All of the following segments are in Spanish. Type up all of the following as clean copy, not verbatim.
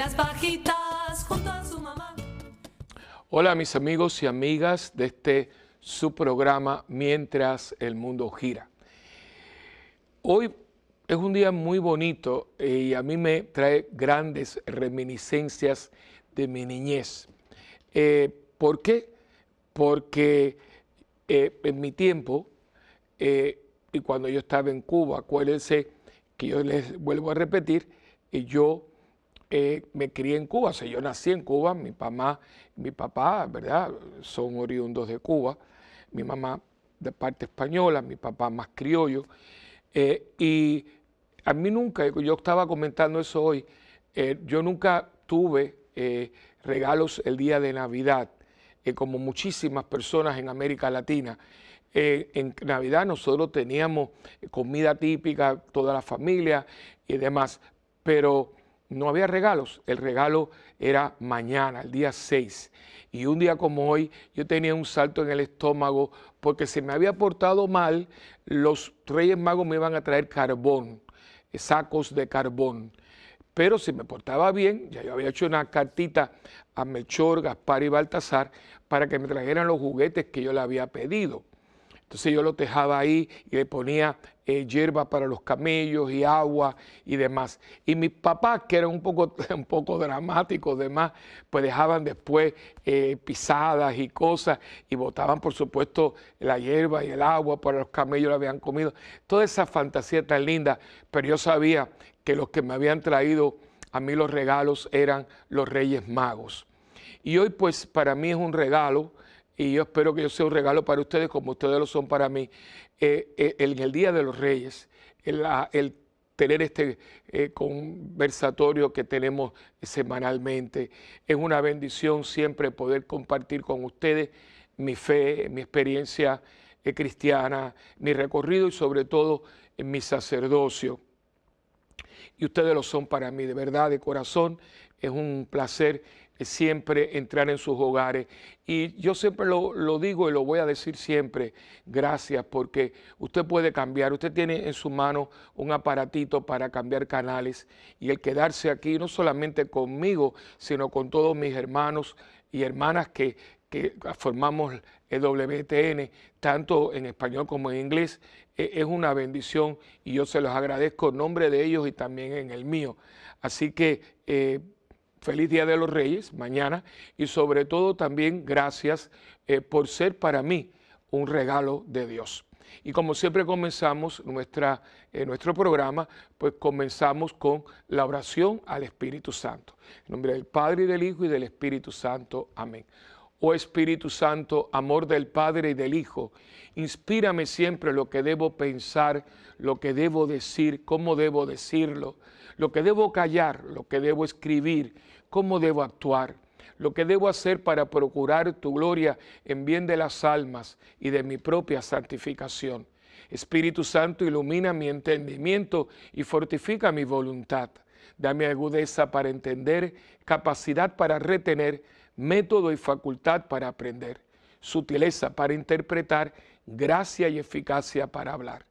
las pajitas junto a su mamá. Hola mis amigos y amigas de su programa Mientras el Mundo Gira. Hoy es un día muy bonito y a mí me trae grandes reminiscencias de mi niñez. ¿Por qué? Porque en mi tiempo y cuando yo estaba en Cuba, acuérdense que yo les vuelvo a repetir, yo me crié en Cuba, o sea, yo nací en Cuba, mi papá, ¿verdad? Son oriundos de Cuba, mi mamá de parte española, mi papá más criollo, y a mí nunca, yo estaba comentando eso hoy, yo nunca tuve regalos el día de Navidad, como muchísimas personas en América Latina. En Navidad nosotros teníamos comida típica, toda la familia y demás, pero no había regalos. El regalo era mañana, el día 6. Y un día como hoy yo tenía un salto en el estómago porque se me había portado mal. Los Reyes Magos me iban a traer carbón, sacos de carbón. Pero si me portaba bien, ya yo había hecho una cartita a Melchor, Gaspar y Baltasar para que me trajeran los juguetes que yo le había pedido. Entonces yo lo tejaba ahí y le ponía hierba para los camellos y agua y demás. Y mis papás, que eran un poco dramáticos, demás, pues dejaban después pisadas y cosas y botaban, por supuesto, la hierba y el agua para los camellos, lo habían comido. Toda esa fantasía tan linda, pero yo sabía que los que me habían traído a mí los regalos eran los Reyes Magos. Y hoy pues para mí es un regalo, y yo espero que yo sea un regalo para ustedes como ustedes lo son para mí, en el Día de los Reyes, el tener este conversatorio que tenemos semanalmente. Es una bendición siempre poder compartir con ustedes mi fe, mi experiencia cristiana, mi recorrido y sobre todo mi sacerdocio. Y ustedes lo son para mí, de verdad, de corazón. Es un placer siempre entrar en sus hogares. Y yo siempre lo digo y lo voy a decir siempre, gracias, porque usted puede cambiar. Usted tiene en su mano un aparatito para cambiar canales y el quedarse aquí, no solamente conmigo, sino con todos mis hermanos y hermanas que formamos el WTN, tanto en español como en inglés, es una bendición y yo se los agradezco en nombre de ellos y también en el mío. Así que feliz Día de los Reyes mañana y sobre todo también gracias por ser para mí un regalo de Dios. Y como siempre comenzamos nuestro programa, pues comenzamos con la oración al Espíritu Santo. En nombre del Padre y del Hijo y del Espíritu Santo. Amén. Oh Espíritu Santo, amor del Padre y del Hijo, inspírame siempre lo que debo pensar, lo que debo decir, cómo debo decirlo, lo que debo callar, lo que debo escribir, cómo debo actuar, lo que debo hacer para procurar tu gloria en bien de las almas y de mi propia santificación. Espíritu Santo, ilumina mi entendimiento y fortifica mi voluntad. Dame agudeza para entender, capacidad para retener, método y facultad para aprender, sutileza para interpretar, gracia y eficacia para hablar.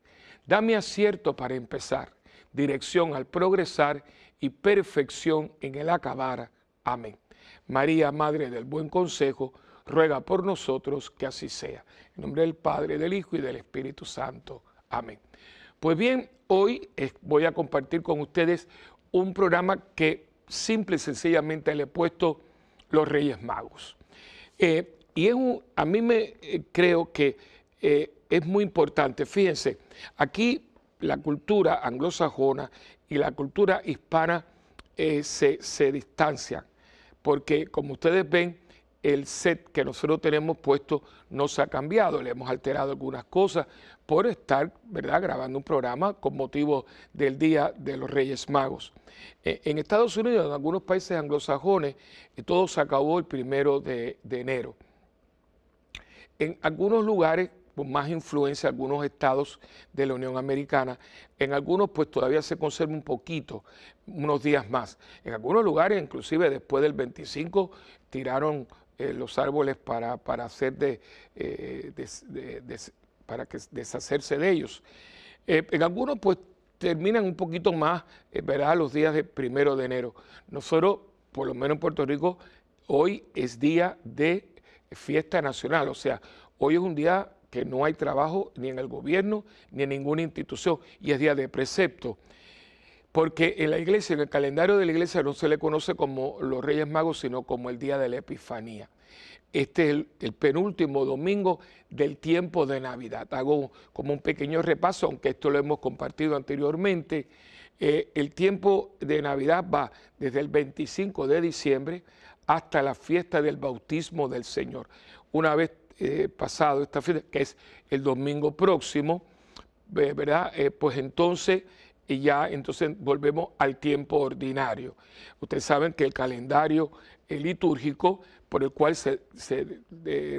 Dame acierto para empezar, dirección al progresar y perfección en el acabar. Amén. María, Madre del Buen Consejo, ruega por nosotros que así sea. En nombre del Padre, del Hijo y del Espíritu Santo. Amén. Pues bien, hoy voy a compartir con ustedes un programa que simple y sencillamente le he puesto los Reyes Magos. A mí creo que es muy importante. Fíjense, aquí la cultura anglosajona y la cultura hispana se distancian, porque como ustedes ven, el set que nosotros tenemos puesto no se ha cambiado, le hemos alterado algunas cosas por estar, ¿verdad?, grabando un programa con motivo del Día de los Reyes Magos. En Estados Unidos, en algunos países anglosajones, todo se acabó el 1 de enero. En algunos lugares con más influencia, algunos estados de la Unión Americana, en algunos pues todavía se conserva un poquito, unos días más. En algunos lugares, inclusive después del 25, tiraron los árboles para deshacerse de ellos. En algunos pues terminan un poquito más, ¿verdad?, los días del 1 de enero. Nosotros por lo menos en Puerto Rico, hoy es día de fiesta nacional, o sea, hoy es un día que no hay trabajo ni en el gobierno ni en ninguna institución y es día de precepto. Porque en la iglesia, en el calendario de la iglesia no se le conoce como los Reyes Magos, sino como el día de la Epifanía. Este es el penúltimo domingo del tiempo de Navidad. Hago como un pequeño repaso, aunque esto lo hemos compartido anteriormente. El tiempo de Navidad va desde el 25 de diciembre hasta la fiesta del bautismo del Señor. Una vez pasado esta fiesta, que es el domingo próximo, ¿verdad? Pues entonces entonces volvemos al tiempo ordinario. Ustedes saben que el calendario litúrgico por el cual se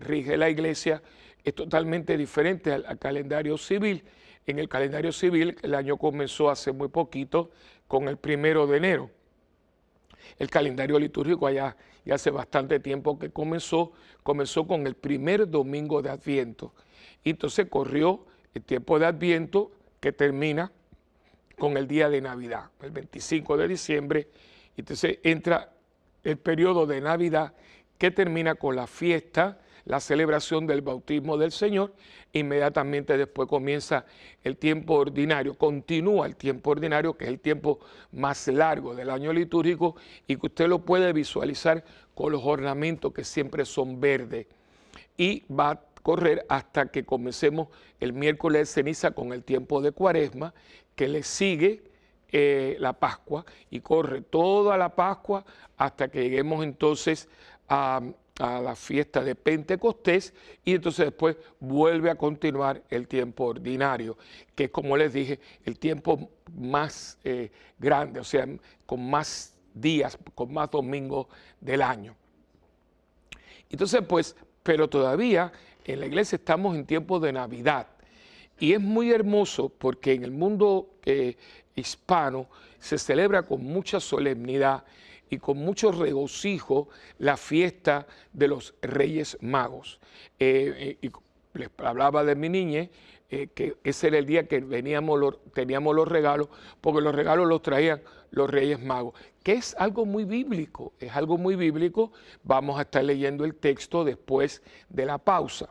rige la iglesia es totalmente diferente al calendario civil. En el calendario civil el año comenzó hace muy poquito con el 1 de enero. El calendario litúrgico ya hace bastante tiempo que comenzó con el primer domingo de Adviento. Y entonces corrió el tiempo de Adviento que termina con el día de Navidad, el 25 de diciembre. Entonces entra el periodo de Navidad que termina con la fiesta, la celebración del bautismo del Señor. Inmediatamente después comienza el tiempo ordinario, continúa el tiempo ordinario, que es el tiempo más largo del año litúrgico y que usted lo puede visualizar con los ornamentos que siempre son verdes. Y va a correr hasta que comencemos el miércoles de ceniza con el tiempo de Cuaresma, que le sigue la Pascua y corre toda la Pascua hasta que lleguemos entonces a la fiesta de Pentecostés y entonces después vuelve a continuar el tiempo ordinario, que es, como les dije, el tiempo más grande, o sea, con más días, con más domingos del año. Entonces, pues, pero todavía en la iglesia estamos en tiempo de Navidad y es muy hermoso porque en el mundo hispano se celebra con mucha solemnidad y con mucho regocijo la fiesta de los Reyes Magos. Y les hablaba de mi niñez, que ese era el día que teníamos los regalos, porque los regalos los traían los Reyes Magos, que es algo muy bíblico, es algo muy bíblico. Vamos a estar leyendo el texto después de la pausa.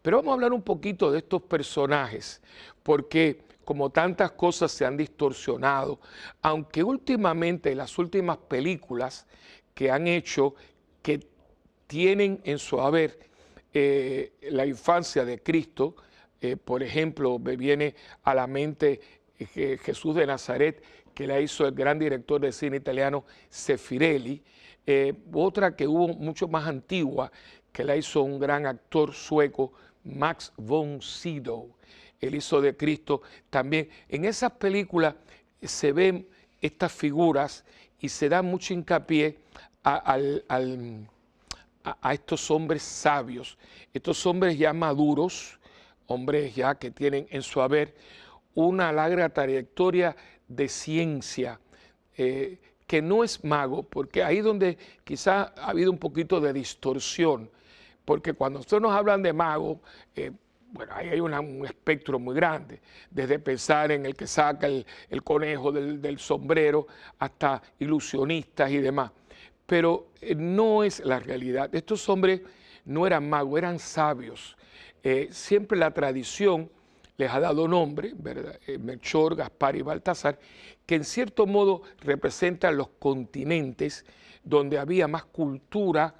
Pero vamos a hablar un poquito de estos personajes, porque como tantas cosas se han distorsionado, aunque últimamente las últimas películas que han hecho, que tienen en su haber la infancia de Cristo, por ejemplo, me viene a la mente Jesús de Nazaret, que la hizo el gran director de cine italiano Zeffirelli, otra que hubo mucho más antigua, que la hizo un gran actor sueco, Max von Sydow. Él hizo de Cristo también. En esas películas se ven estas figuras y se da mucho hincapié a estos hombres sabios, estos hombres ya maduros, hombres ya que tienen en su haber una larga trayectoria de ciencia, que no es mago, porque ahí donde quizá ha habido un poquito de distorsión, porque cuando ustedes nos hablan de mago, bueno, ahí hay un espectro muy grande, desde pensar en el que saca el conejo del sombrero hasta ilusionistas y demás. Pero no es la realidad. Estos hombres no eran magos, eran sabios. Siempre la tradición les ha dado nombre, ¿verdad? Melchor, Gaspar y Baltasar, que en cierto modo representan los continentes donde había más cultura,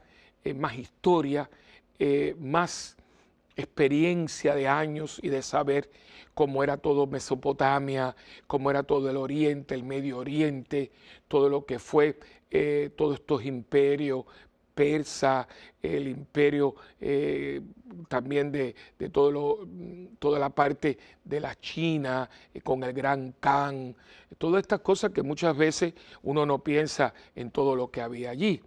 más historia, más experiencia de años y de saber cómo era todo Mesopotamia, cómo era todo el Oriente, el Medio Oriente, todo lo que fue todos estos imperios, persa, el imperio también de toda la parte de la China, con el Gran Khan, todas estas cosas que muchas veces uno no piensa en todo lo que había allí.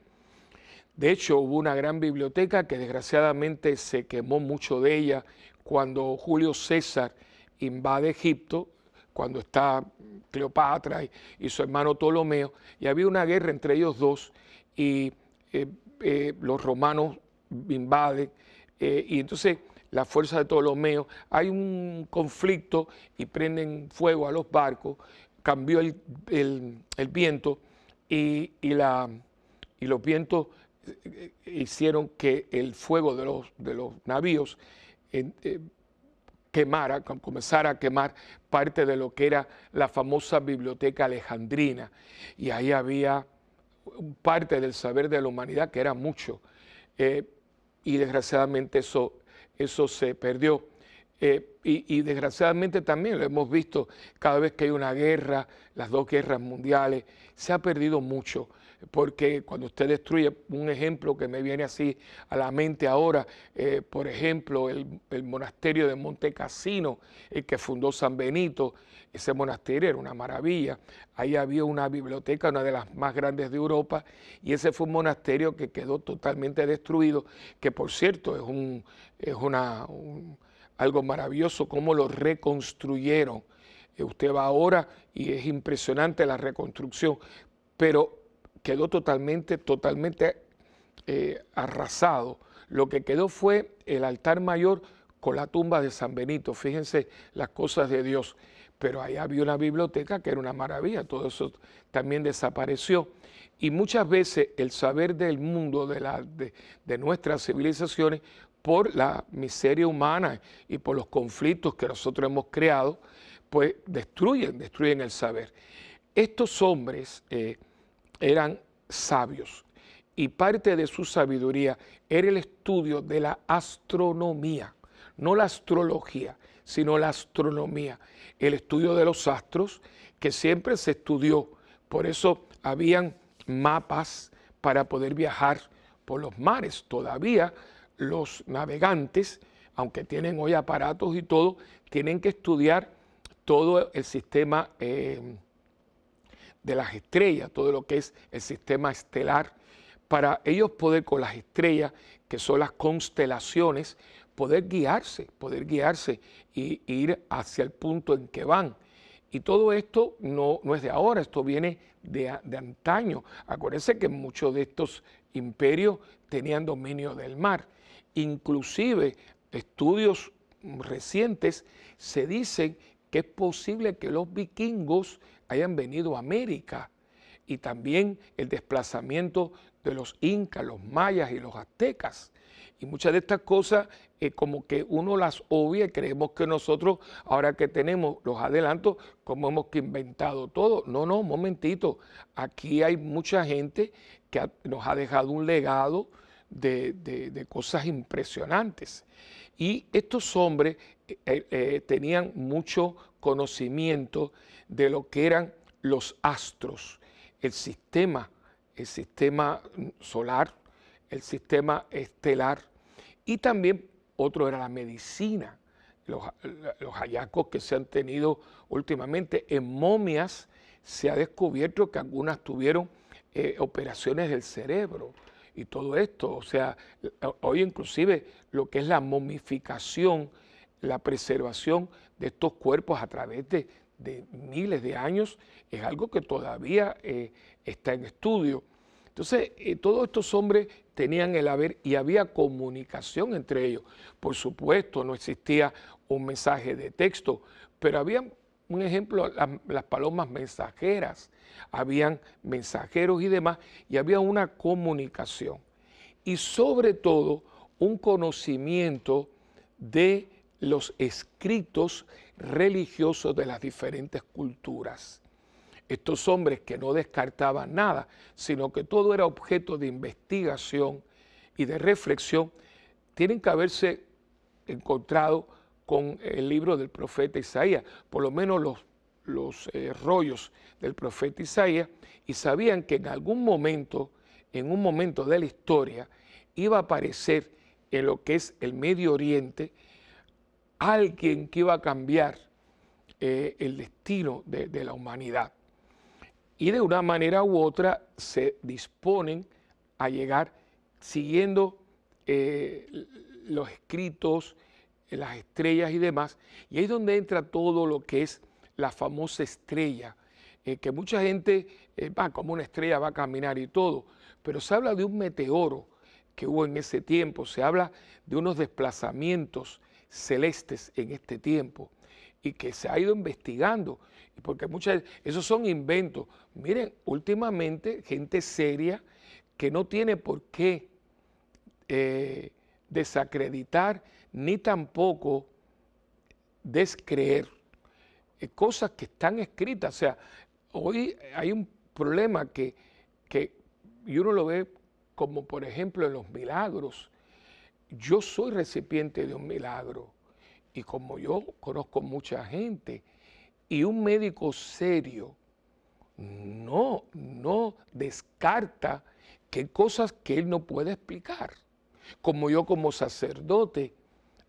De hecho, hubo una gran biblioteca que desgraciadamente se quemó mucho de ella cuando Julio César invade Egipto, cuando está Cleopatra y su hermano Ptolomeo, y había una guerra entre ellos dos, y los romanos invaden, y entonces la fuerza de Ptolomeo, hay un conflicto y prenden fuego a los barcos, cambió el viento y y los vientos hicieron que el fuego de los navíos comenzara a quemar parte de lo que era la famosa biblioteca alejandrina. Y ahí había parte del saber de la humanidad, que era mucho. Y desgraciadamente eso se perdió. Y desgraciadamente también lo hemos visto cada vez que hay una guerra, las dos guerras mundiales, se ha perdido mucho, porque cuando usted destruye, un ejemplo que me viene así a la mente ahora, por ejemplo, el monasterio de Monte Cassino, el que fundó San Benito, ese monasterio era una maravilla, ahí había una biblioteca, una de las más grandes de Europa, y ese fue un monasterio que quedó totalmente destruido, que por cierto algo maravilloso cómo lo reconstruyeron. Usted va ahora y es impresionante la reconstrucción, pero quedó totalmente arrasado. Lo que quedó fue el altar mayor con la tumba de San Benito. Fíjense las cosas de Dios. Pero ahí había una biblioteca que era una maravilla. Todo eso también desapareció. Y muchas veces el saber del mundo, de nuestras civilizaciones, por la miseria humana y por los conflictos que nosotros hemos creado, pues destruyen el saber. Estos hombres eran sabios y parte de su sabiduría era el estudio de la astronomía, no la astrología, sino la astronomía, el estudio de los astros que siempre se estudió. Por eso habían mapas para poder viajar por los mares. Todavía los navegantes, aunque tienen hoy aparatos y todo, tienen que estudiar todo el sistema de las estrellas, todo lo que es el sistema estelar, para ellos poder con las estrellas, que son las constelaciones, poder guiarse y ir hacia el punto en que van. Y todo esto no es de ahora, esto viene de antaño. Acuérdense que muchos de estos imperios tenían dominio del mar. Inclusive estudios recientes se dicen que es posible que los vikingos hayan venido a América y también el desplazamiento de los incas, los mayas y los aztecas. Y muchas de estas cosas como que uno las obvia y creemos que nosotros, ahora que tenemos los adelantos, como hemos que inventado todo. No, un momentito. Aquí hay mucha gente que nos ha dejado un legado de cosas impresionantes. Y estos hombres tenían mucho conocimiento de lo que eran los astros, el sistema solar, el sistema estelar, y también otro era la medicina. Los hallazgos que se han tenido últimamente en momias, se ha descubierto que algunas tuvieron operaciones del cerebro y todo esto. O sea, hoy inclusive lo que es la momificación, la preservación de estos cuerpos a través de miles de años es algo que todavía está en estudio. Entonces, todos estos hombres tenían el haber y había comunicación entre ellos. Por supuesto, no existía un mensaje de texto, pero había, un ejemplo, las palomas mensajeras, habían mensajeros y demás, y había una comunicación. Y sobre todo, un conocimiento de los escritos religiosos de las diferentes culturas. Estos hombres que no descartaban nada, sino que todo era objeto de investigación y de reflexión, tienen que haberse encontrado con el libro del profeta Isaías, por lo menos los rollos del profeta Isaías, y sabían que en algún momento, en un momento de la historia, iba a aparecer en lo que es el Medio Oriente alguien que iba a cambiar el destino de la humanidad. Y de una manera u otra se disponen a llegar siguiendo los escritos, las estrellas y demás. Y ahí es donde entra todo lo que es la famosa estrella, que mucha gente va como una estrella, va a caminar y todo, pero se habla de un meteoro que hubo en ese tiempo, se habla de unos desplazamientos celestes en este tiempo y que se ha ido investigando, porque esos son inventos. Miren, últimamente gente seria que no tiene por qué desacreditar ni tampoco descreer cosas que están escritas. O sea, hoy hay un problema que y uno lo ve como, por ejemplo, en los milagros. Yo soy recipiente de un milagro y como yo conozco mucha gente y un médico serio no descarta que hay cosas que él no puede explicar. Como yo como sacerdote,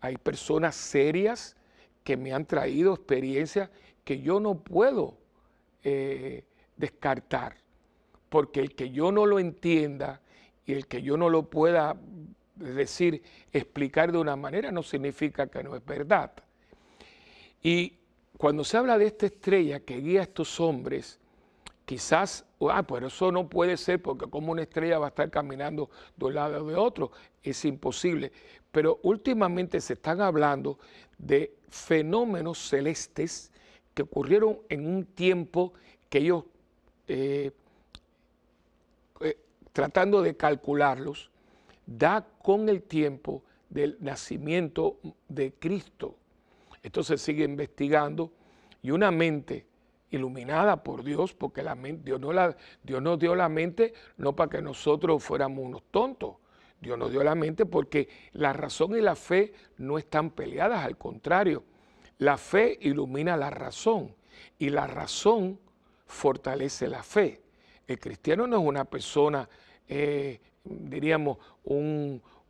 hay personas serias que me han traído experiencias que yo no puedo descartar, porque el que yo no lo entienda y el que yo no lo pueda decir, explicar de una manera, no significa que no es verdad. Y cuando se habla de esta estrella que guía a estos hombres, quizás, pues eso no puede ser porque como una estrella va a estar caminando de un lado o de otro, es imposible. Pero últimamente se están hablando de fenómenos celestes que ocurrieron en un tiempo que ellos, tratando de calcularlos, da con el tiempo del nacimiento de Cristo. Entonces sigue investigando y una mente iluminada por Dios, porque la mente, Dios nos dio la mente no para que nosotros fuéramos unos tontos. Dios nos dio la mente porque la razón y la fe no están peleadas, al contrario. La fe ilumina la razón y la razón fortalece la fe. El cristiano no es una persona, diríamos,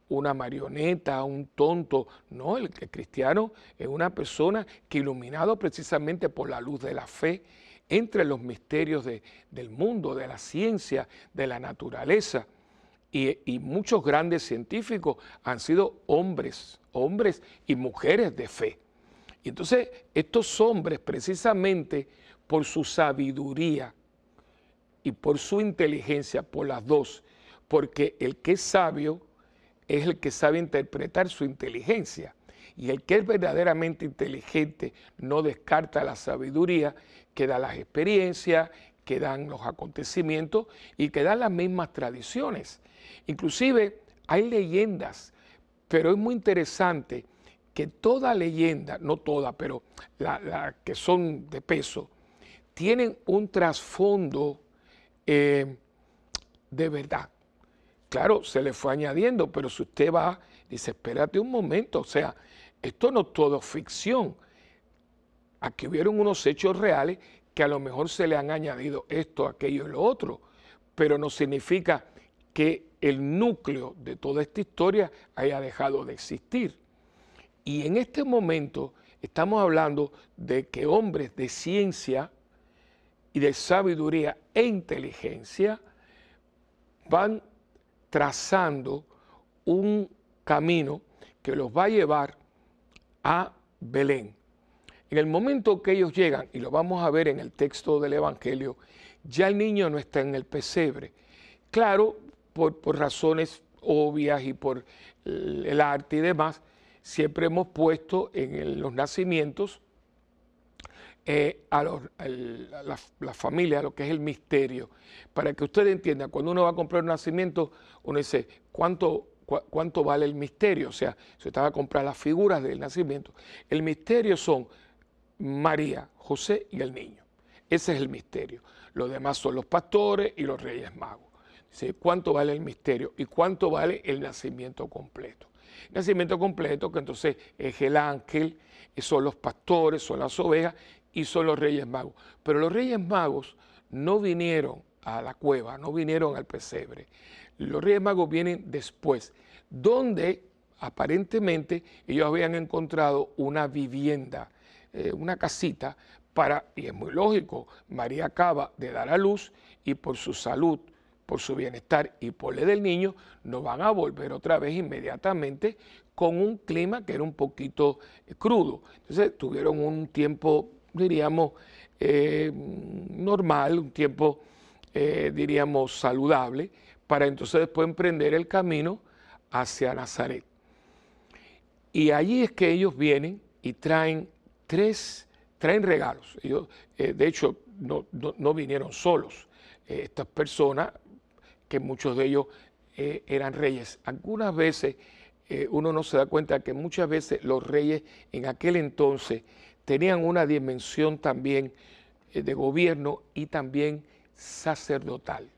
una marioneta, un tonto. No, el cristiano es una persona que, iluminado precisamente por la luz de la fe, entre los misterios del mundo, de la ciencia, de la naturaleza. Y muchos grandes científicos han sido hombres y mujeres de fe. Y entonces estos hombres, precisamente por su sabiduría y por su inteligencia, por las dos, porque el que es sabio es el que sabe interpretar su inteligencia. Y el que es verdaderamente inteligente no descarta la sabiduría que da las experiencias, que dan los acontecimientos y que dan las mismas tradiciones. Inclusive hay leyendas, pero es muy interesante que toda leyenda, no toda, pero las que son de peso, tienen un trasfondo de verdad. Claro, se le fue añadiendo, pero si usted va, dice, espérate un momento, o sea, esto no es todo ficción. Aquí hubieron unos hechos reales que a lo mejor se le han añadido esto, aquello y lo otro, pero no significa que el núcleo de toda esta historia haya dejado de existir. Y en este momento estamos hablando de que hombres de ciencia y de sabiduría e inteligencia van trazando un camino que los va a llevar a Belén. En el momento que ellos llegan, y lo vamos a ver en el texto del Evangelio, ya el niño no está en el pesebre. Claro, por razones obvias y por el arte y demás, siempre hemos puesto en los nacimientos a la familia, lo que es el misterio. Para que usted entienda, cuando uno va a comprar un nacimiento, uno dice, ¿cuánto vale el misterio? O sea, se te va a comprar las figuras del nacimiento. El misterio son María, José y el niño. Ese es el misterio. Los demás son los pastores y los reyes magos. Dice, ¿cuánto vale el misterio? ¿Y cuánto vale el nacimiento completo? El nacimiento completo, que entonces es el ángel, son los pastores, son las ovejas y son los reyes magos. Pero los reyes magos no vinieron a la cueva, no vinieron al pesebre. Los reyes magos vienen después, donde aparentemente ellos habían encontrado una vivienda, una casita y es muy lógico, María acaba de dar a luz y por su salud, por su bienestar y por el del niño, no van a volver otra vez inmediatamente con un clima que era un poquito crudo. Entonces tuvieron un tiempo, diríamos, normal, un tiempo, diríamos, saludable, para entonces después emprender el camino hacia Nazaret. Y allí es que ellos vienen y traen regalos. Ellos, de hecho, no vinieron solos. Estas personas que muchos de ellos eran reyes. Algunas veces uno no se da cuenta que muchas veces los reyes en aquel entonces tenían una dimensión también de gobierno y también sacerdotal.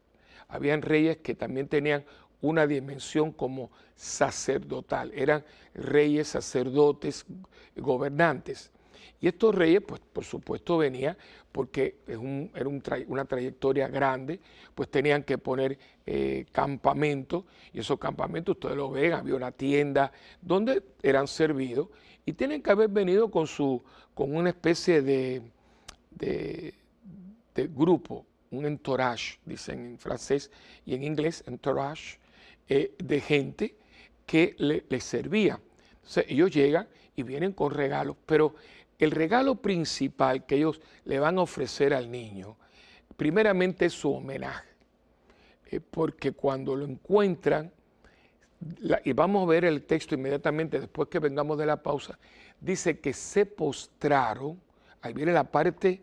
Habían reyes que también tenían una dimensión como sacerdotal, eran reyes, sacerdotes, gobernantes. Y estos reyes, pues por supuesto venían porque era una trayectoria grande, pues tenían que poner campamentos, y esos campamentos ustedes lo ven, había una tienda donde eran servidos, y tienen que haber venido con una especie de grupo, un entourage, dicen en francés y en inglés, entourage, de gente que les servía. Entonces ellos llegan y vienen con regalos, pero el regalo principal que ellos le van a ofrecer al niño, primeramente es su homenaje, porque cuando lo encuentran, y vamos a ver el texto inmediatamente después que vengamos de la pausa, dice que se postraron, ahí viene la parte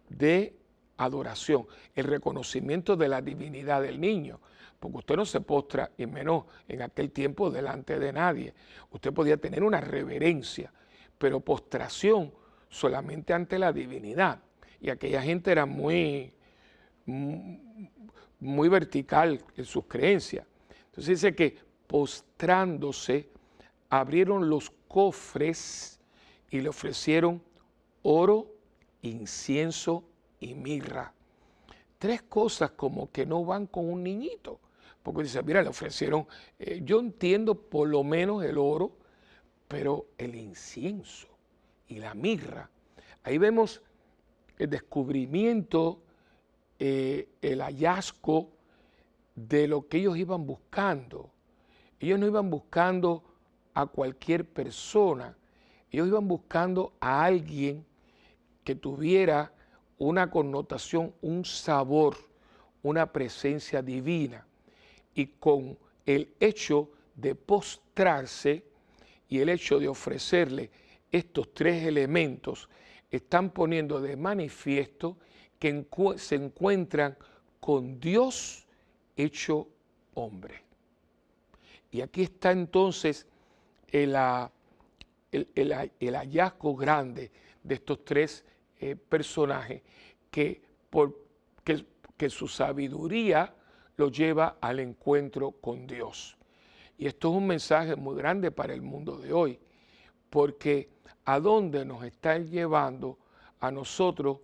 de adoración, el reconocimiento de la divinidad del niño, porque usted no se postra, y menos en aquel tiempo, delante de nadie. Usted podía tener una reverencia, pero postración solamente ante la divinidad. Y aquella gente era muy vertical en sus creencias. Entonces dice que postrándose, abrieron los cofres y le ofrecieron oro, incienso y mirra. Tres cosas como que no van con un niñito. Porque dice, mira, le ofrecieron, yo entiendo por lo menos el oro, pero el incienso y la mirra. Ahí vemos el descubrimiento, el hallazgo de lo que ellos iban buscando. Ellos no iban buscando a cualquier persona, ellos iban buscando a alguien que tuviera una connotación, un sabor, una presencia divina. Y con el hecho de postrarse y el hecho de ofrecerle estos tres elementos, están poniendo de manifiesto que se encuentran con Dios hecho hombre. Y aquí está entonces el hallazgo grande de estos tres personajes que su sabiduría lo lleva al encuentro con Dios. Y esto es un mensaje muy grande para el mundo de hoy, porque ¿a dónde nos está llevando a nosotros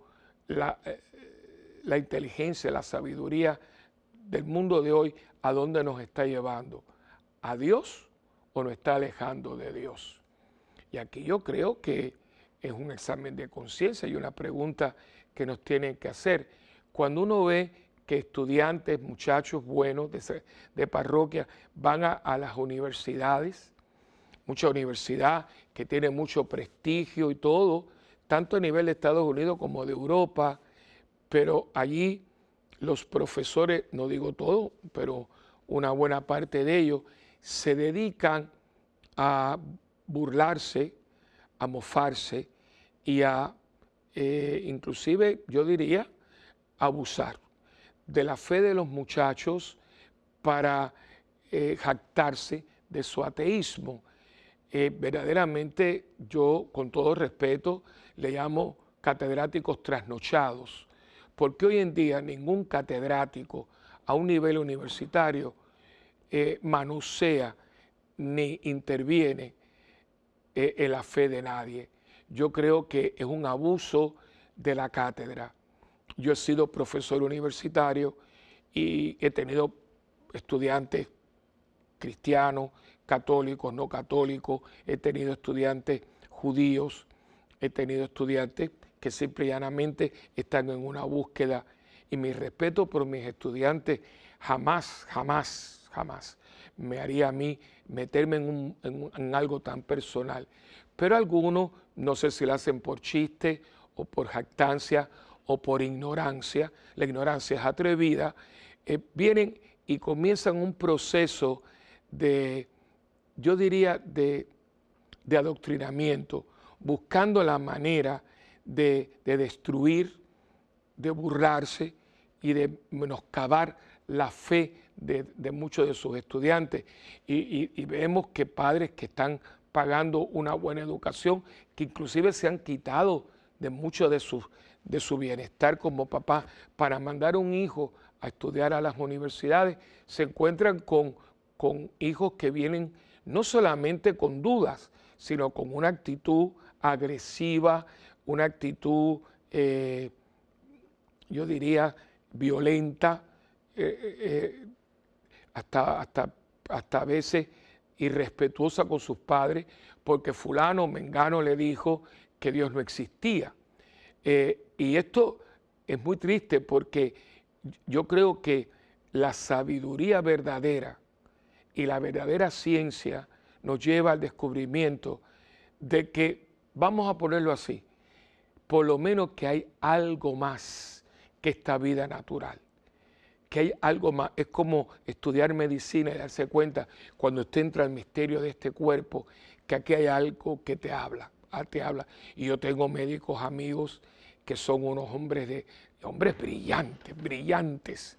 la inteligencia, la sabiduría del mundo de hoy? ¿A dónde nos está llevando? ¿A Dios o nos está alejando de Dios? Y aquí yo creo que es un examen de conciencia y una pregunta que nos tienen que hacer. Cuando uno ve que estudiantes, muchachos buenos de parroquia van a las universidades, mucha universidad que tiene mucho prestigio y todo, tanto a nivel de Estados Unidos como de Europa, pero allí los profesores, no digo todo, pero una buena parte de ellos, se dedican a burlarse, a mofarse y a, inclusive yo diría, abusar de la fe de los muchachos para jactarse de su ateísmo. Verdaderamente yo, con todo respeto, le llamo catedráticos trasnochados, porque hoy en día ningún catedrático a un nivel universitario manosea ni interviene en la fe de nadie. Yo creo que es un abuso de la cátedra. Yo he sido profesor universitario y he tenido estudiantes cristianos, católicos, no católicos, he tenido estudiantes judíos, he tenido estudiantes que simple y llanamente están en una búsqueda, y mi respeto por mis estudiantes jamás me haría a mí meterme en algo tan personal. Pero algunos, no sé si lo hacen por chiste o por jactancia o por ignorancia, la ignorancia es atrevida, vienen y comienzan un proceso de, yo diría, de adoctrinamiento, buscando la manera de destruir, de burlarse y de menoscabar la fe de muchos de sus estudiantes y vemos que padres que están pagando una buena educación, que inclusive se han quitado de mucho de su bienestar como papá para mandar a un hijo a estudiar a las universidades, se encuentran con hijos que vienen no solamente con dudas, sino con una actitud agresiva, una actitud, yo diría, violenta, hasta a veces irrespetuosa con sus padres, porque fulano, mengano le dijo que Dios no existía. Y esto es muy triste porque yo creo que la sabiduría verdadera y la verdadera ciencia nos lleva al descubrimiento de que, vamos a ponerlo así, por lo menos que hay algo más que esta vida natural, que hay algo más. Es como estudiar medicina y darse cuenta cuando usted entra al misterio de este cuerpo, que aquí hay algo que te habla. Y yo tengo médicos amigos que son unos hombres brillantes,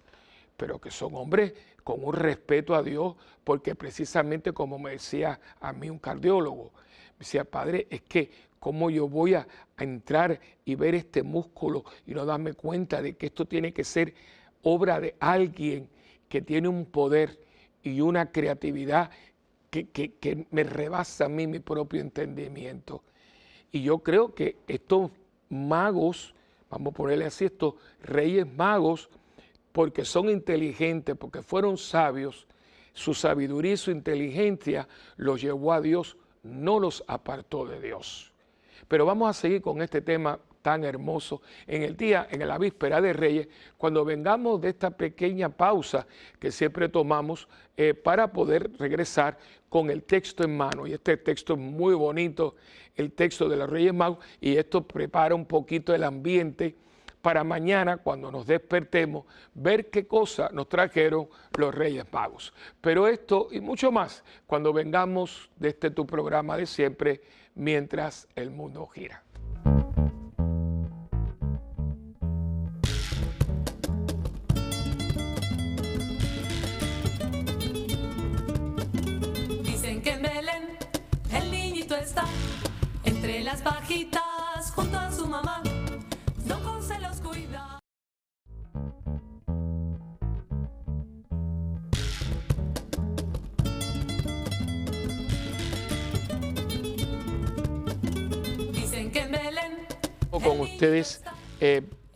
pero que son hombres con un respeto a Dios, porque precisamente como me decía a mí un cardiólogo, me decía, padre, es que cómo yo voy a entrar y ver este músculo y no darme cuenta de que esto tiene que ser obra de alguien que tiene un poder y una creatividad que me rebasa a mí mi propio entendimiento. Y yo creo que estos magos, vamos a ponerle así, estos reyes magos, porque son inteligentes, porque fueron sabios, su sabiduría y su inteligencia los llevó a Dios, no los apartó de Dios. Pero vamos a seguir con este tema tan hermoso en la víspera de Reyes, cuando vengamos de esta pequeña pausa que siempre tomamos para poder regresar con el texto en mano. Y este texto es muy bonito, el texto de los Reyes Magos, y esto prepara un poquito el ambiente para mañana, cuando nos despertemos, ver qué cosa nos trajeron los Reyes Magos. Pero esto y mucho más cuando vengamos de este tu programa de siempre, Mientras el Mundo Gira. Dicen que en Belén el niñito está entre las pajitas junto a su mamá. No se los cuida. Dicen que en Belén Con ustedes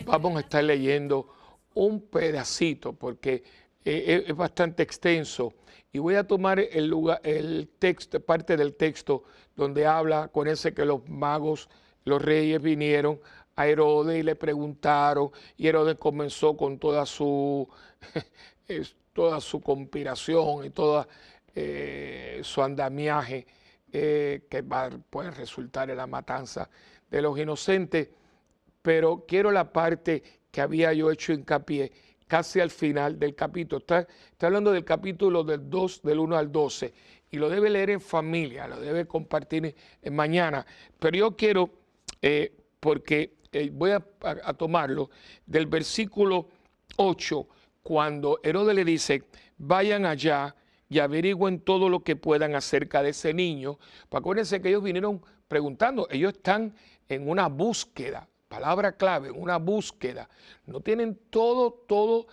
vamos a estar leyendo un pedacito porque es bastante extenso y voy a tomar el texto, parte del texto donde habla, acuérdense que los magos, los reyes vinieron a Herodes y le preguntaron, y Herodes comenzó con toda su conspiración y toda su andamiaje que puede resultar en la matanza de los inocentes, pero quiero la parte que había yo hecho hincapié casi al final del capítulo. Está hablando del capítulo del 1 al 12, y lo debe leer en familia, lo debe compartir mañana, pero yo quiero, porque voy a tomarlo del versículo 8, cuando Herodes le dice, vayan allá y averigüen todo lo que puedan acerca de ese niño. Pues acuérdense que ellos vinieron preguntando, ellos están en una búsqueda, palabra clave, una búsqueda. No tienen todo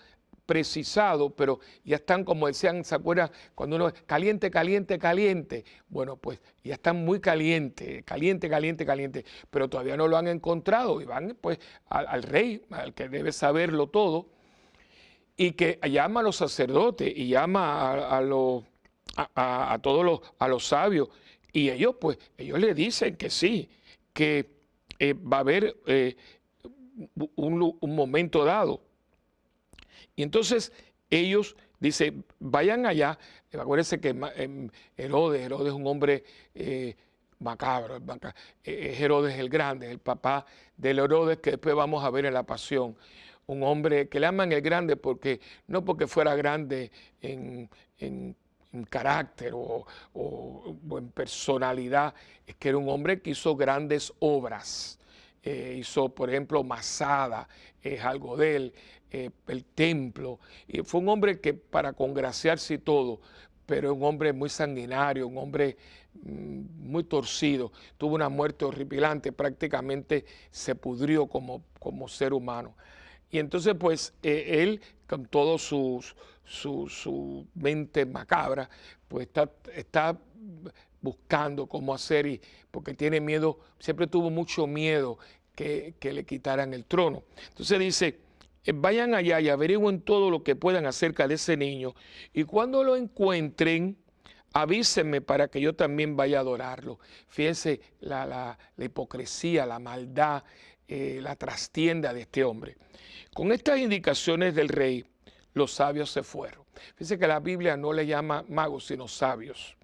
precisado, pero ya están, como decían, ¿se acuerdan? Cuando uno es caliente, caliente, caliente. Bueno, pues ya están muy caliente, pero todavía no lo han encontrado y van pues al rey, al que debe saberlo todo, y que llama a los sacerdotes y llama a todos los sabios, y ellos le dicen que sí, que va a haber un momento dado. Y entonces ellos dicen, vayan allá. Acuérdense que Herodes es un hombre macabro, es Herodes el Grande, el papá del Herodes que después vamos a ver en la Pasión. Un hombre que le llaman el Grande no porque fuera grande en carácter o en personalidad, es que era un hombre que hizo grandes obras. hizo, por ejemplo, Masada, es algo de él, el templo. Y fue un hombre que para congraciarse y todo, pero un hombre muy sanguinario, un hombre muy torcido, tuvo una muerte horripilante, prácticamente se pudrió como ser humano. Y entonces, pues, él, con todo su mente macabra, pues está buscando cómo hacer, y porque tiene miedo, siempre tuvo mucho miedo que le quitaran el trono. Entonces dice, vayan allá y averigüen todo lo que puedan acerca de ese niño, y cuando lo encuentren, avísenme para que yo también vaya a adorarlo. Fíjense la hipocresía, la maldad, la trastienda de este hombre. Con estas indicaciones del rey, los sabios se fueron. Fíjense que la Biblia no le llama magos, sino sabios.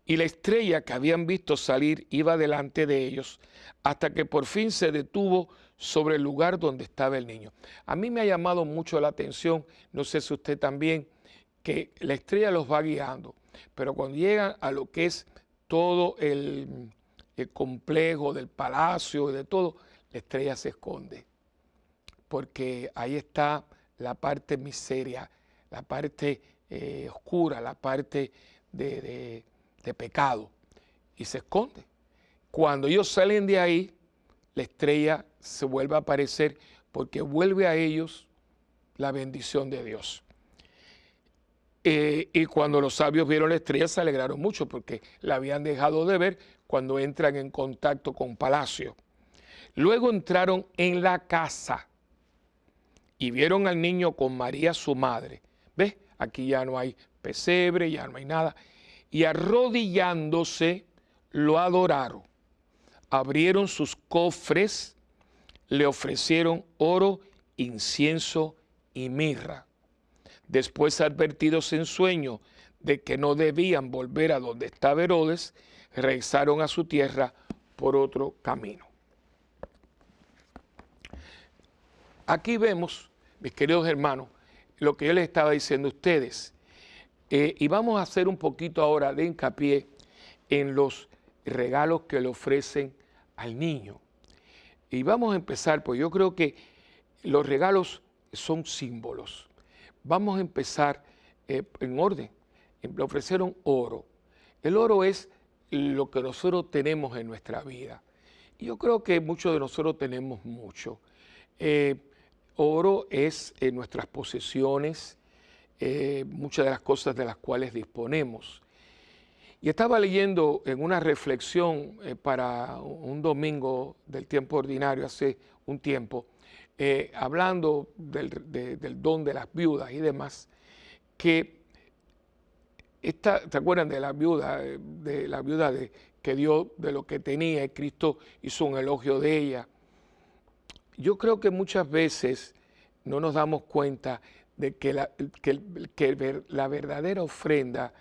Y la estrella que habían visto salir iba delante de ellos hasta que por fin se detuvo sobre el lugar donde estaba el niño. A mí me ha llamado mucho la atención, no sé si usted también, que la estrella los va guiando, pero cuando llegan a lo que es todo el complejo del palacio y de todo, la estrella se esconde, porque ahí está la parte miseria, la parte oscura, la parte de pecado, y se esconde. Cuando ellos salen de ahí, la estrella se vuelve a aparecer, porque vuelve a ellos la bendición de Dios. Y cuando los sabios vieron la estrella se alegraron mucho, porque la habían dejado de ver cuando entran en contacto con palacio. Luego entraron en la casa y vieron al niño con María su madre. ¿Ves? Aquí ya no hay pesebre, ya no hay nada. Y arrodillándose lo adoraron. Abrieron sus cofres, le ofrecieron oro, incienso y mirra. Después, advertidos en sueño de que no debían volver a donde estaba Herodes, regresaron a su tierra por otro camino. Aquí vemos, mis queridos hermanos, lo que yo les estaba diciendo a ustedes. Y vamos a hacer un poquito ahora de hincapié en los regalos que le ofrecen al niño. Y vamos a empezar, pues yo creo que los regalos son símbolos. Vamos a empezar en orden. Le ofrecieron oro. El oro es lo que nosotros tenemos en nuestra vida. Y yo creo que muchos de nosotros tenemos mucho. Oro es nuestras posesiones, muchas de las cosas de las cuales disponemos. Y estaba leyendo en una reflexión para un domingo del tiempo ordinario hace un tiempo, hablando del don de las viudas y demás, que ¿se acuerdan de la viuda, que dio de lo que tenía, y Cristo hizo un elogio de ella? Yo creo que muchas veces no nos damos cuenta de que la verdadera ofrenda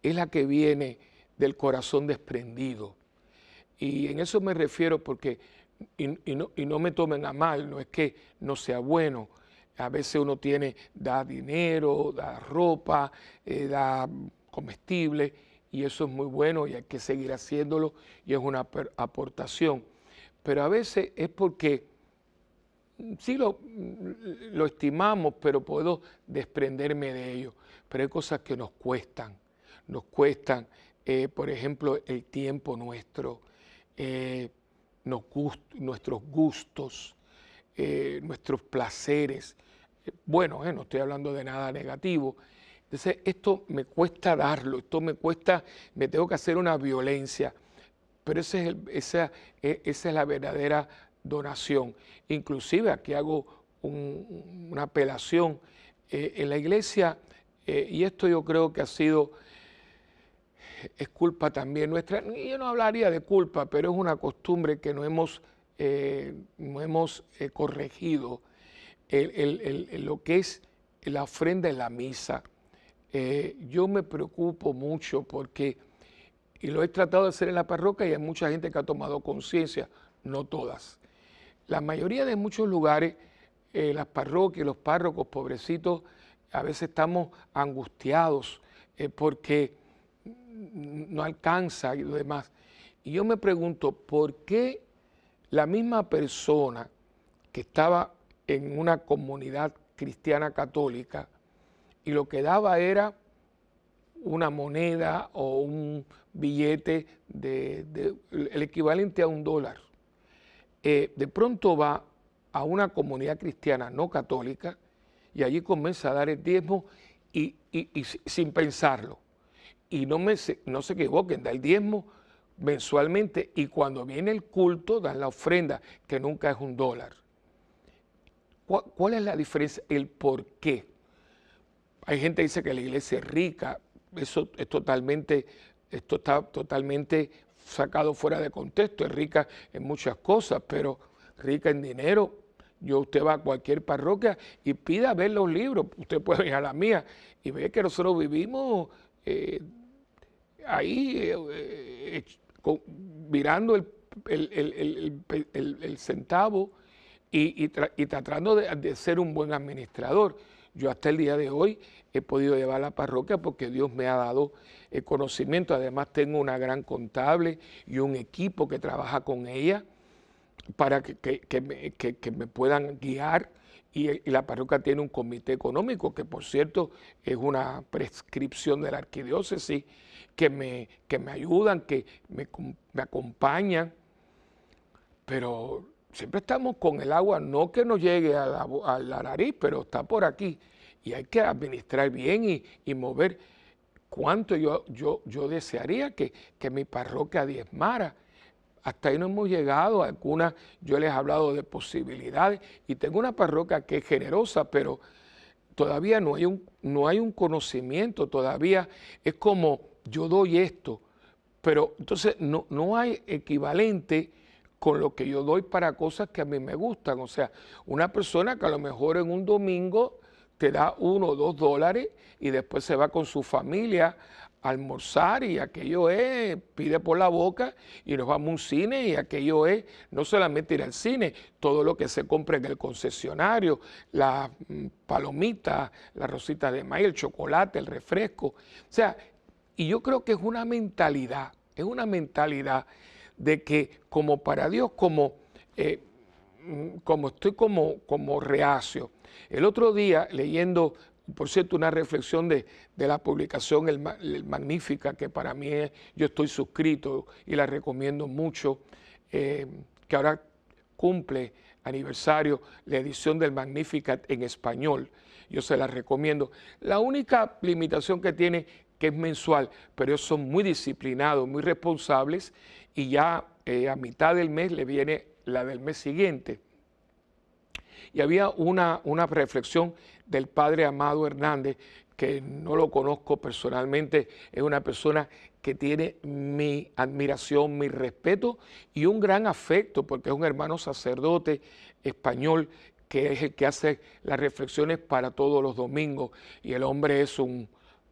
es la que viene del corazón desprendido. Y en eso me refiero porque, y no me tomen a mal, no es que no sea bueno. A veces uno da dinero, da ropa, da comestible, y eso es muy bueno y hay que seguir haciéndolo y es una aportación. Pero a veces es porque sí lo estimamos, pero puedo desprenderme de ello. Pero hay cosas que nos cuestan, por ejemplo, el tiempo nuestro, nuestros gustos, nuestros placeres. Bueno, no estoy hablando de nada negativo. Entonces, esto me cuesta darlo, me tengo que hacer una violencia, pero esa es la verdadera donación. Inclusive aquí hago una apelación en la iglesia, y esto yo creo que es culpa también nuestra. Yo no hablaría de culpa, pero es una costumbre que no hemos corregido, lo que es la ofrenda en la misa. Yo me preocupo mucho porque, y lo he tratado de hacer en la parroquia, y hay mucha gente que ha tomado conciencia, no todas. La mayoría de muchos lugares, las parroquias, los párrocos, pobrecitos, a veces estamos angustiados porque no alcanza y lo demás. Y yo me pregunto, ¿por qué la misma persona que estaba en una comunidad cristiana católica y lo que daba era una moneda o un billete el equivalente a $1. De pronto va a una comunidad cristiana no católica y allí comienza a dar el diezmo y sin pensarlo. Y no se equivoquen, da el diezmo mensualmente y cuando viene el culto dan la ofrenda, que nunca es $1. ¿Cuál es la diferencia? El por qué. Hay gente que dice que la iglesia es rica, eso esto está totalmente sacado fuera de contexto, es rica en muchas cosas, pero rica en dinero. Usted va a cualquier parroquia y pida ver los libros, usted puede ir a la mía y ve que nosotros vivimos ahí mirando el centavo y tratando de ser un buen administrador. Yo hasta el día de hoy he podido llevar a la parroquia porque Dios me ha dado el conocimiento. Además tengo una gran contable y un equipo que trabaja con ella para que me puedan guiar. Y la parroquia tiene un comité económico que, por cierto, es una prescripción de la arquidiócesis que me ayudan, que me acompañan. Pero siempre estamos con el agua, no que nos llegue a la nariz, pero está por aquí. Y hay que administrar bien y mover. ¿Cuánto yo desearía que mi parroquia diezmara? Hasta ahí no hemos llegado, algunas yo les he hablado de posibilidades y tengo una parroquia que es generosa, pero todavía no hay un conocimiento, todavía es como yo doy esto, pero entonces no hay equivalente con lo que yo doy para cosas que a mí me gustan. O sea, una persona que a lo mejor en un domingo te da $1 o $2 y después se va con su familia a almorzar y aquello es, pide por la boca y nos vamos a un cine y aquello es no solamente ir al cine, todo lo que se compra en el concesionario, las palomitas, las rositas de maíz, el chocolate, el refresco. O sea, y yo creo que es una mentalidad de que como para Dios, como estoy como reacio. El otro día leyendo, por cierto, una reflexión de la publicación el Magnífica, que para mí yo estoy suscrito y la recomiendo mucho, que ahora cumple aniversario la edición del Magnífica en español. Yo se la recomiendo. La única limitación que tiene que es mensual, pero ellos son muy disciplinados, muy responsables y ya a mitad del mes le viene la del mes siguiente. Y había una reflexión del padre Amado Hernández, que no lo conozco personalmente, es una persona que tiene mi admiración, mi respeto y un gran afecto, porque es un hermano sacerdote español que es el que hace las reflexiones para todos los domingos. Y el hombre es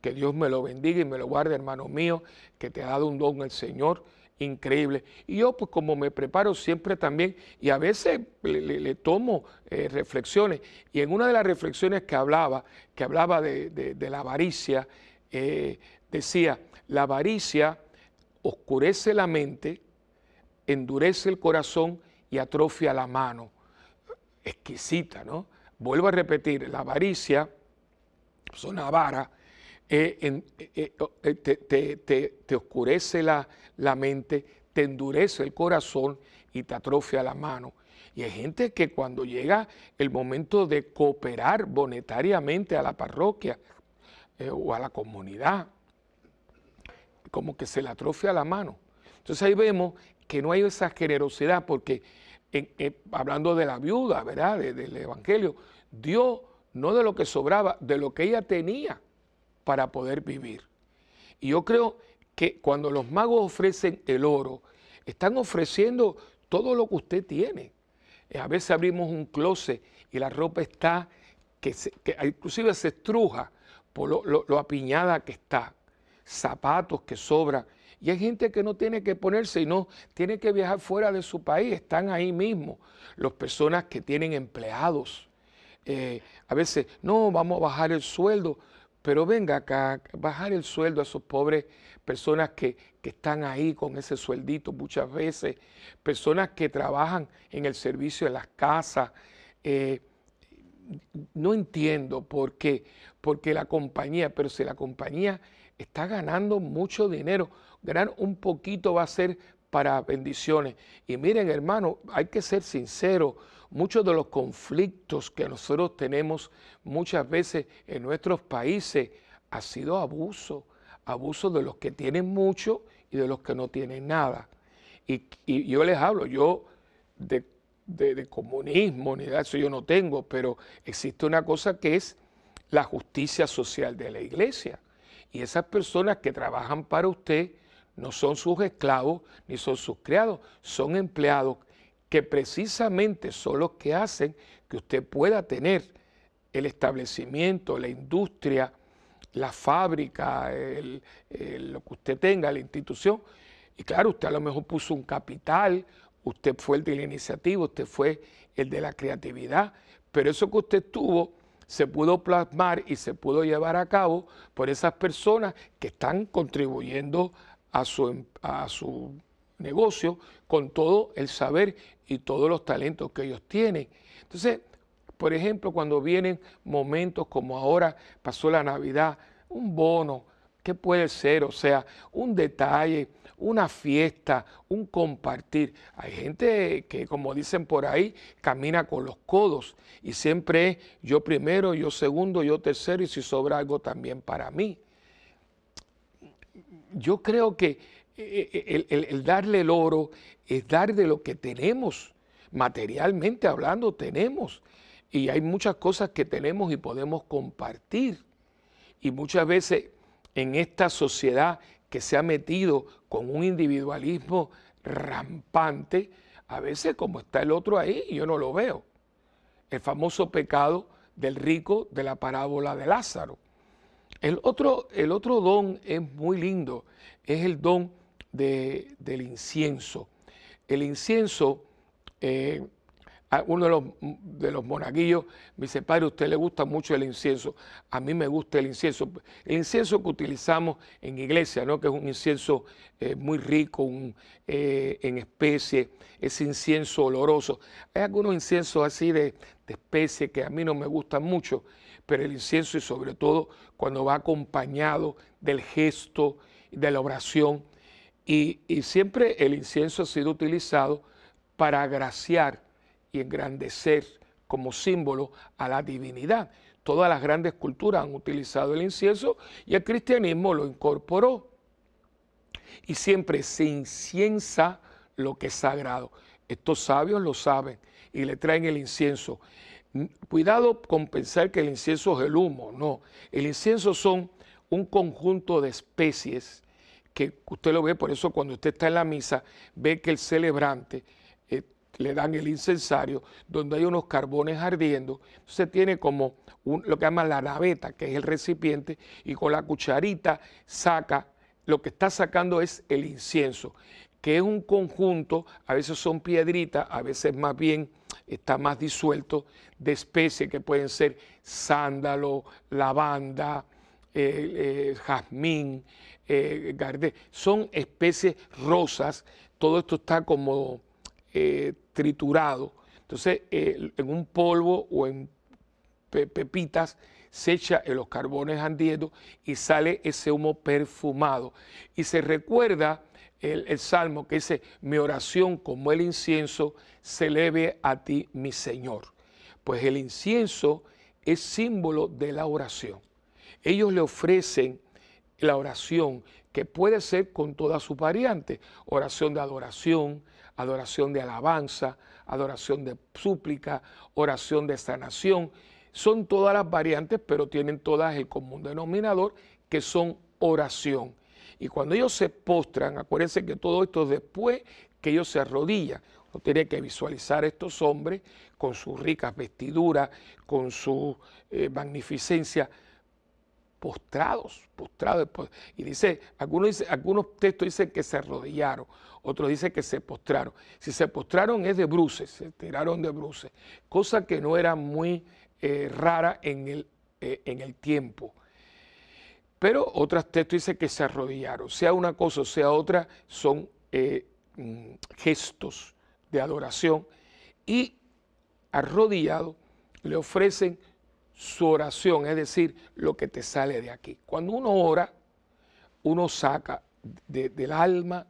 que Dios me lo bendiga y me lo guarde, hermano mío, que te ha dado un don el Señor increíble. Y yo pues como me preparo siempre también y a veces le tomo reflexiones, y en una de las reflexiones que hablaba de la avaricia, decía, la avaricia oscurece la mente, endurece el corazón y atrofia la mano. Exquisita, ¿no? Vuelvo a repetir, la avaricia, son avara, te oscurece la mente, te endurece el corazón y te atrofia la mano. Y hay gente que cuando llega el momento de cooperar monetariamente a la parroquia o a la comunidad, como que se le atrofia la mano. Entonces ahí vemos que no hay esa generosidad porque hablando de la viuda, ¿verdad? Del Evangelio, dio no de lo que sobraba, de lo que ella tenía para poder vivir. Y yo creo que cuando los magos ofrecen el oro, están ofreciendo todo lo que usted tiene. A veces abrimos un closet y la ropa está, que inclusive se estruja por lo apiñada que está, zapatos que sobran. Y hay gente que no tiene que ponerse y no tiene que viajar fuera de su país, están ahí mismo. Las personas que tienen empleados, a veces, no, vamos a bajar el sueldo, pero venga acá, bajar el sueldo a esos pobres personas que están ahí con ese sueldito muchas veces, personas que trabajan en el servicio de las casas. No entiendo por qué, porque la compañía, pero si la compañía está ganando mucho dinero, ganar un poquito va a ser para bendiciones. Y miren, hermano, hay que ser sinceros, muchos de los conflictos que nosotros tenemos muchas veces en nuestros países ha sido abuso de los que tienen mucho y de los que no tienen nada. Y yo les hablo, yo de comunismo ni de eso yo no tengo, pero existe una cosa que es la justicia social de la iglesia. Y esas personas que trabajan para usted no son sus esclavos ni son sus criados, son empleados que precisamente son los que hacen que usted pueda tener el establecimiento, la industria, la fábrica, lo que usted tenga, la institución. Y claro, usted a lo mejor puso un capital, usted fue el de la iniciativa, usted fue el de la creatividad, pero eso que usted tuvo se pudo plasmar y se pudo llevar a cabo por esas personas que están contribuyendo a su negocio con todo el saber y todos los talentos que ellos tienen. Entonces, por ejemplo, cuando vienen momentos como ahora pasó la Navidad, un bono, ¿qué puede ser? O sea, un detalle, una fiesta, un compartir. Hay gente que, como dicen por ahí, camina con los codos y siempre es yo primero, yo segundo, yo tercero y si sobra algo también para mí. Yo creo que el darle el oro es dar de lo que tenemos, materialmente hablando tenemos. Y hay muchas cosas que tenemos y podemos compartir. Y muchas veces en esta sociedad que se ha metido con un individualismo rampante, a veces como está el otro ahí, yo no lo veo. El famoso pecado del rico de la parábola de Lázaro. El otro don es muy lindo, es el don del incienso. El incienso, uno de los monaguillos me dice, padre, a usted le gusta mucho el incienso. A mí me gusta el incienso. El incienso que utilizamos en iglesia, ¿no? Que es un incienso muy rico en especie, ese incienso oloroso. Hay algunos inciensos así de especie que a mí no me gustan mucho, pero el incienso y sobre todo cuando va acompañado del gesto, de la oración. Y siempre el incienso ha sido utilizado para agraciar y engrandecer como símbolo a la divinidad. Todas las grandes culturas han utilizado el incienso y el cristianismo lo incorporó. Y siempre se inciensa lo que es sagrado. Estos sabios lo saben y le traen el incienso. Cuidado con pensar que el incienso es el humo, no. El incienso son un conjunto de especies que usted lo ve, por eso cuando usted está en la misa, ve que el celebrante le dan el incensario, donde hay unos carbones ardiendo, entonces tiene como lo que llaman la naveta, que es el recipiente, y con la cucharita saca, lo que está sacando es el incienso, que es un conjunto, a veces son piedritas, a veces más bien está más disuelto, de especies que pueden ser sándalo, lavanda, jazmín, gardé, son especies rosas, todo esto está como triturado, entonces en un polvo o en pepitas se echa en los carbones ardiendo y sale ese humo perfumado y se recuerda el salmo que dice, mi oración como el incienso se eleve a ti mi Señor. Pues el incienso es símbolo de la oración. Ellos le ofrecen la oración que puede ser con todas sus variantes, oración de adoración, adoración de alabanza, adoración de súplica, oración de sanación. Son todas las variantes, pero tienen todas el común denominador, que son oración. Y cuando ellos se postran, acuérdense que todo esto es después que ellos se arrodillan. Uno tiene que visualizar a estos hombres con sus ricas vestiduras, con su magnificencia, postrados. Y dice, algunos textos dicen que se arrodillaron, otros dicen que se postraron. Si se postraron es de bruces, se tiraron de bruces, cosa que no era muy rara en el tiempo. Pero otros textos dicen que se arrodillaron. Sea una cosa o sea otra, son gestos de adoración. Y arrodillado le ofrecen su oración, es decir, lo que te sale de aquí. Cuando uno ora, uno saca del alma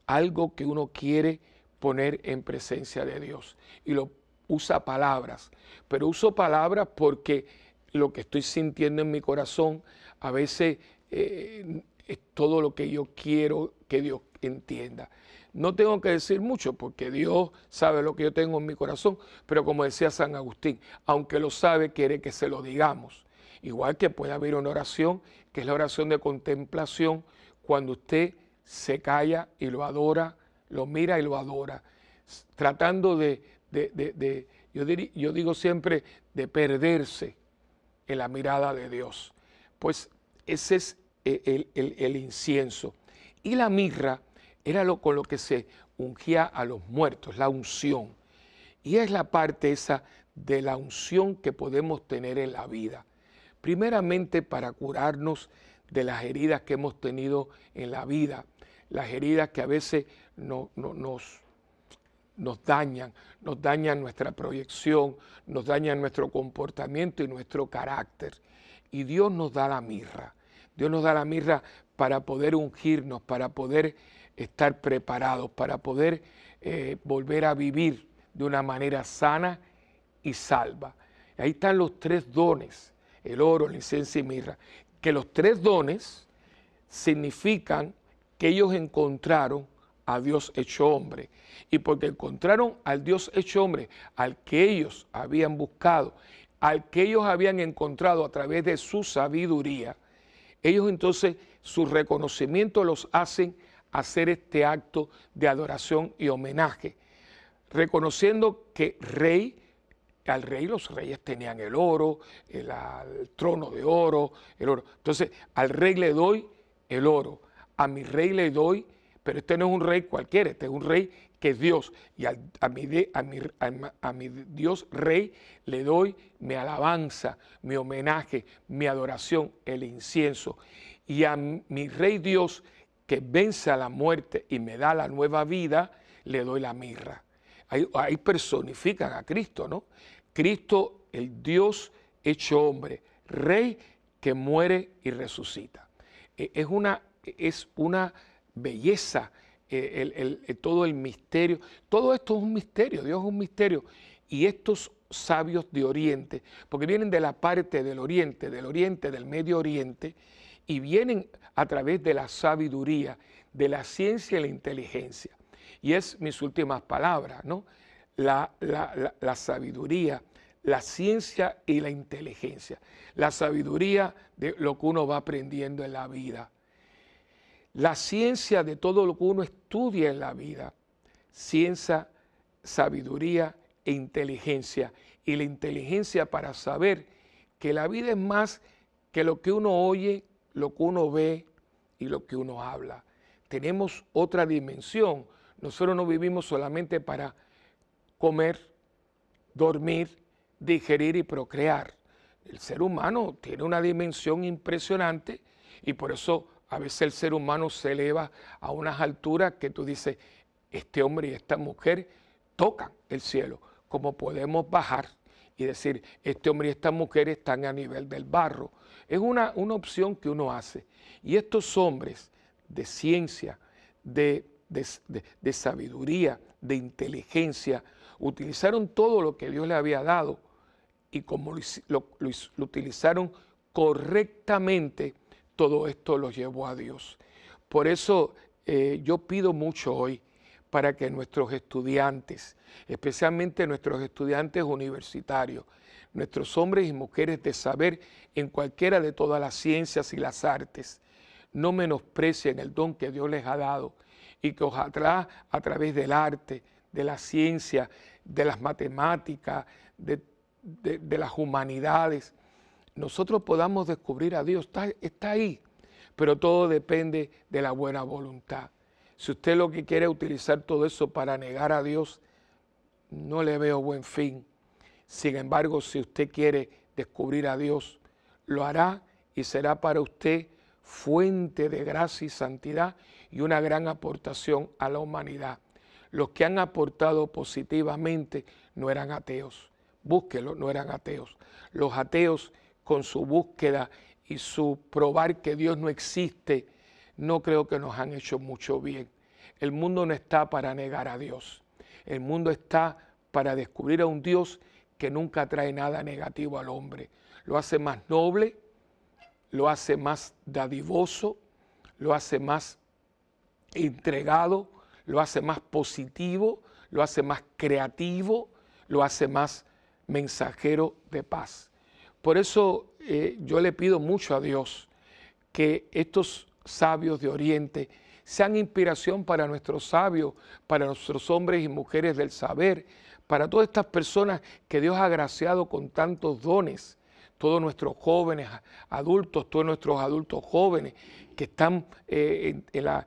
algo que uno quiere poner en presencia de Dios y lo usa palabras, pero uso palabras porque lo que estoy sintiendo en mi corazón a veces es todo lo que yo quiero que Dios entienda. No tengo que decir mucho porque Dios sabe lo que yo tengo en mi corazón, pero como decía San Agustín, aunque lo sabe, quiere que se lo digamos. Igual que puede haber una oración, que es la oración de contemplación, cuando usted se calla y lo adora, lo mira y lo adora, tratando yo digo siempre, de perderse en la mirada de Dios. Pues ese es el incienso. Y la mirra era con lo que se ungía a los muertos, la unción. Y es la parte esa de la unción que podemos tener en la vida. Primeramente para curarnos de las heridas que hemos tenido en la vida, las heridas que a veces nos dañan nuestra proyección, nos dañan nuestro comportamiento y nuestro carácter. Y Dios nos da la mirra. Dios nos da la mirra para poder ungirnos, para poder estar preparados, para poder volver a vivir de una manera sana y salva. Ahí están los tres dones, el oro, el incienso y mirra, que los tres dones significan que ellos encontraron a Dios hecho hombre. Y porque encontraron al Dios hecho hombre, al que ellos habían buscado, al que ellos habían encontrado a través de su sabiduría, ellos entonces su reconocimiento los hacen hacer este acto de adoración y homenaje, reconociendo que al rey los reyes tenían el oro, el trono de oro, el oro. Entonces al rey le doy el oro, a mi rey le doy, pero este no es un rey cualquiera, este es un rey que es Dios, y a mi Dios rey le doy mi alabanza, mi homenaje, mi adoración, el incienso, y a mi rey Dios que vence a la muerte y me da la nueva vida, le doy la mirra. Ahí personifican a Cristo, ¿no? Cristo, el Dios hecho hombre, rey que muere y resucita. Es una belleza, todo el misterio. Todo esto es un misterio, Dios es un misterio. Y estos sabios de Oriente, porque vienen de la parte del Oriente, del Medio Oriente, y vienen a través de la sabiduría, de la ciencia y la inteligencia. Y es mis últimas palabras, ¿no? La sabiduría, la ciencia y la inteligencia. La sabiduría de lo que uno va aprendiendo en la vida. La ciencia de todo lo que uno estudia en la vida. Ciencia, sabiduría e inteligencia. Y la inteligencia para saber que la vida es más que lo que uno oye, lo que uno ve y lo que uno habla. Tenemos otra dimensión. Nosotros no vivimos solamente para comer, dormir, digerir y procrear. El ser humano tiene una dimensión impresionante y por eso a veces el ser humano se eleva a unas alturas que tú dices, este hombre y esta mujer tocan el cielo, como podemos bajar y decir, este hombre y esta mujer están a nivel del barro. Es una opción que uno hace. Y estos hombres de ciencia, de sabiduría, de inteligencia, utilizaron todo lo que Dios le había dado y como lo utilizaron correctamente, todo esto los llevó a Dios. Por eso yo pido mucho hoy para que nuestros estudiantes, especialmente nuestros estudiantes universitarios, nuestros hombres y mujeres de saber en cualquiera de todas las ciencias y las artes, no menosprecien el don que Dios les ha dado y que ojalá a través del arte, de la ciencia, de las matemáticas, de las humanidades, nosotros podamos descubrir a Dios. Está ahí, pero todo depende de la buena voluntad. Si usted lo que quiere es utilizar todo eso para negar a Dios, no le veo buen fin. Sin embargo, si usted quiere descubrir a Dios, lo hará y será para usted fuente de gracia y santidad y una gran aportación a la humanidad. Los que han aportado positivamente no eran ateos. Búsquelo, no eran ateos. Los ateos, con su búsqueda y su probar que Dios no existe, no creo que nos han hecho mucho bien. El mundo no está para negar a Dios. El mundo está para descubrir a un Dios que nunca trae nada negativo al hombre. Lo hace más noble, lo hace más dadivoso, lo hace más entregado, lo hace más positivo, lo hace más creativo, lo hace más mensajero de paz. Por eso yo le pido mucho a Dios que estos sabios de Oriente sean inspiración para nuestros sabios, para nuestros hombres y mujeres del saber, para todas estas personas que Dios ha agraciado con tantos dones, todos nuestros jóvenes adultos, todos nuestros adultos jóvenes que están en la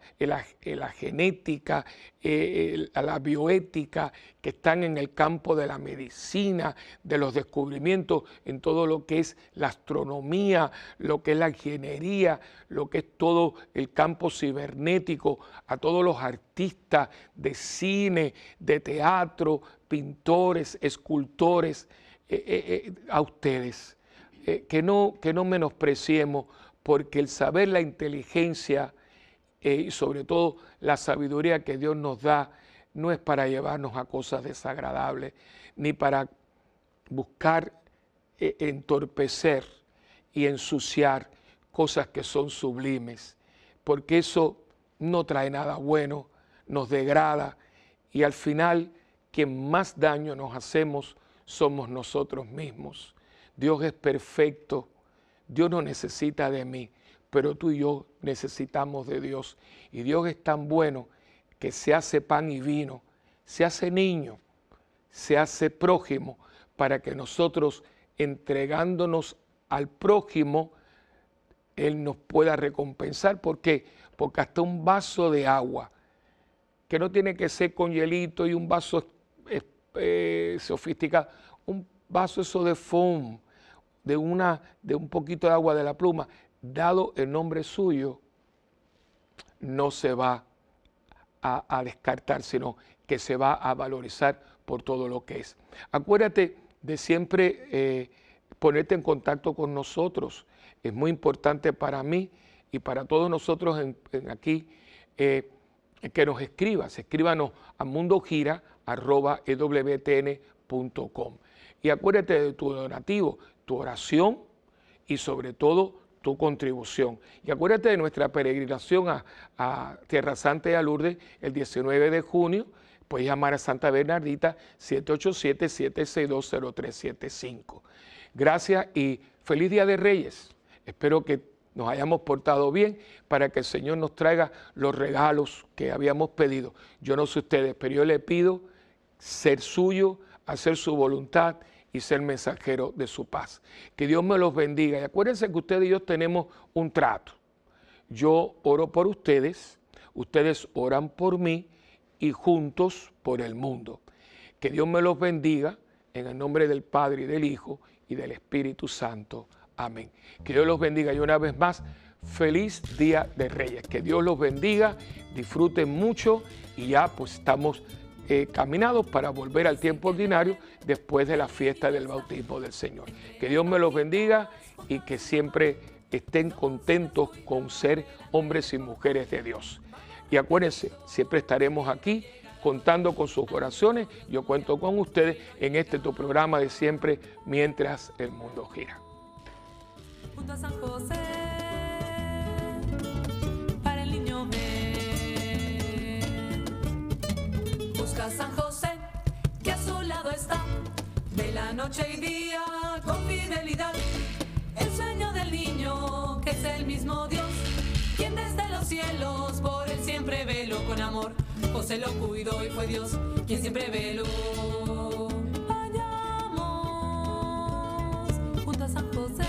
genética, la bioética, que están en el campo de la medicina, de los descubrimientos, en todo lo que es la astronomía, lo que es la ingeniería, lo que es todo el campo cibernético, a todos los artistas de cine, de teatro, pintores, escultores, a ustedes. Que no menospreciemos, porque el saber, la inteligencia y sobre todo la sabiduría que Dios nos da no es para llevarnos a cosas desagradables, ni para buscar entorpecer y ensuciar cosas que son sublimes, porque eso no trae nada bueno, nos degrada y al final quien más daño nos hacemos somos nosotros mismos. Dios es perfecto, Dios no necesita de mí, pero tú y yo necesitamos de Dios. Y Dios es tan bueno que se hace pan y vino, se hace niño, se hace prójimo, para que nosotros, entregándonos al prójimo, Él nos pueda recompensar. ¿Por qué? Porque hasta un vaso de agua, que no tiene que ser con hielito y un vaso sofisticado, un vaso eso de foam, de un poquito de agua de la pluma, dado el nombre suyo, no se va a descartar, sino que se va a valorizar por todo lo que es. Acuérdate de siempre ponerte en contacto con nosotros. Es muy importante para mí y para todos nosotros aquí que nos escribas. Escríbanos a mundogira@ewtn.com. Y acuérdate de tu donativo, tu oración y sobre todo tu contribución. Y acuérdate de nuestra peregrinación a Tierra Santa y a Lourdes el 19 de junio. Puedes llamar a Santa Bernardita 787-762-0375. Gracias y feliz Día de Reyes. Espero que nos hayamos portado bien para que el Señor nos traiga los regalos que habíamos pedido. Yo no sé ustedes, pero yo le pido ser suyo, hacer su voluntad y ser mensajero de su paz. Que Dios me los bendiga. Y acuérdense que ustedes y yo tenemos un trato. Yo oro por ustedes, ustedes oran por mí y juntos por el mundo. Que Dios me los bendiga en el nombre del Padre y del Hijo y del Espíritu Santo. Amén. Que Dios los bendiga y una vez más, feliz Día de Reyes. Que Dios los bendiga, disfruten mucho y ya pues estamos caminados para volver al tiempo ordinario después de la fiesta del bautismo del Señor. Que Dios me los bendiga y que siempre estén contentos con ser hombres y mujeres de Dios. Y acuérdense, siempre estaremos aquí contando con sus oraciones. Yo cuento con ustedes en tu programa de siempre, Mientras el Mundo Gira. Junto a San José, para el niño busca a San José, que a su lado está, vela noche y día con fidelidad. El sueño del niño, que es el mismo Dios, quien desde los cielos por él siempre veló con amor. José lo cuidó y fue Dios quien siempre veló. Vayamos junto a San José.